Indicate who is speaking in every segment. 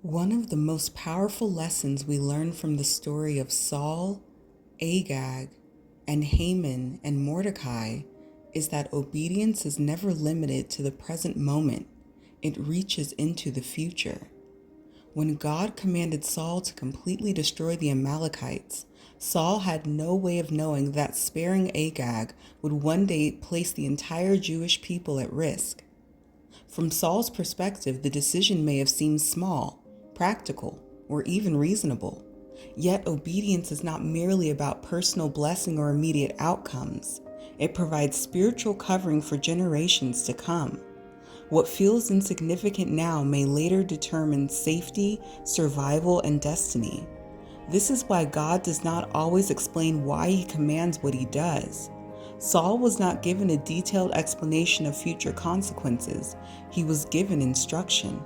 Speaker 1: One of the most powerful lessons we learn from the story of Saul, Agag, and Haman and Mordecai is that obedience is never limited to the present moment. It reaches into the future. When God commanded Saul to completely destroy the Amalekites, Saul had no way of knowing that sparing Agag would one day place the entire Jewish people at risk. From Saul's perspective, the decision may have seemed small, practical, or even reasonable. Yet obedience is not merely about personal blessing or immediate outcomes. It provides spiritual covering for generations to come. What feels insignificant now may later determine safety, survival, and destiny. This is why God does not always explain why he commands what he does. Saul was not given a detailed explanation of future consequences. He was given instruction.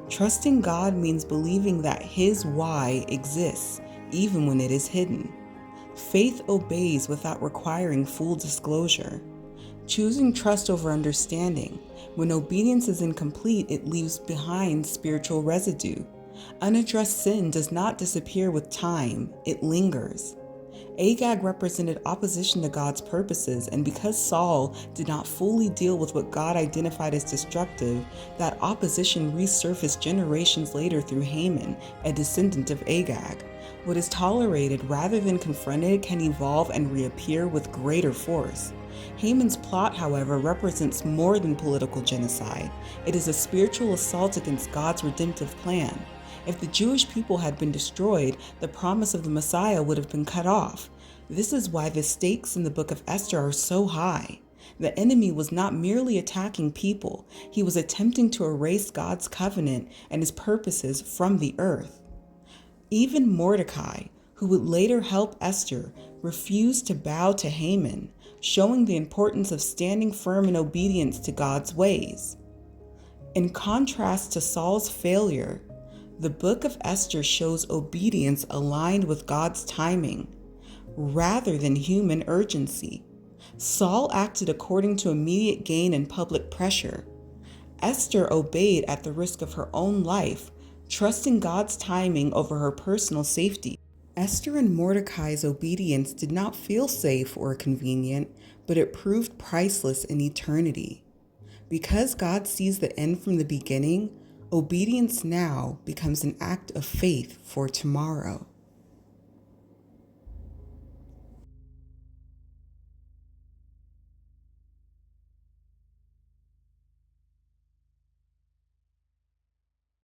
Speaker 1: Trusting God means believing that his why exists, even when it is hidden. Faith obeys without requiring full disclosure. Choosing trust over understanding. When obedience is incomplete, it leaves behind spiritual residue. Unaddressed sin does not disappear with time, it lingers. Agag represented opposition to God's purposes, and because Saul did not fully deal with what God identified as destructive, that opposition resurfaced generations later through Haman, a descendant of Agag. What is tolerated rather than confronted can evolve and reappear with greater force. Haman's plot, however, represents more than political genocide. It is a spiritual assault against God's redemptive plan. If the Jewish people had been destroyed, the promise of the Messiah would have been cut off. This is why the stakes in the book of Esther are so high. The enemy was not merely attacking people, he was attempting to erase God's covenant and his purposes from the earth. Even Mordecai, who would later help Esther, refused to bow to Haman, showing the importance of standing firm in obedience to God's ways. In contrast to Saul's failure, the book of Esther shows obedience aligned with God's timing, rather than human urgency. Saul acted according to immediate gain and public pressure. Esther obeyed at the risk of her own life, trusting God's timing over her personal safety. Esther and Mordecai's obedience did not feel safe or convenient, but it proved priceless in eternity. Because God sees the end from the beginning, obedience now becomes an act of faith for tomorrow.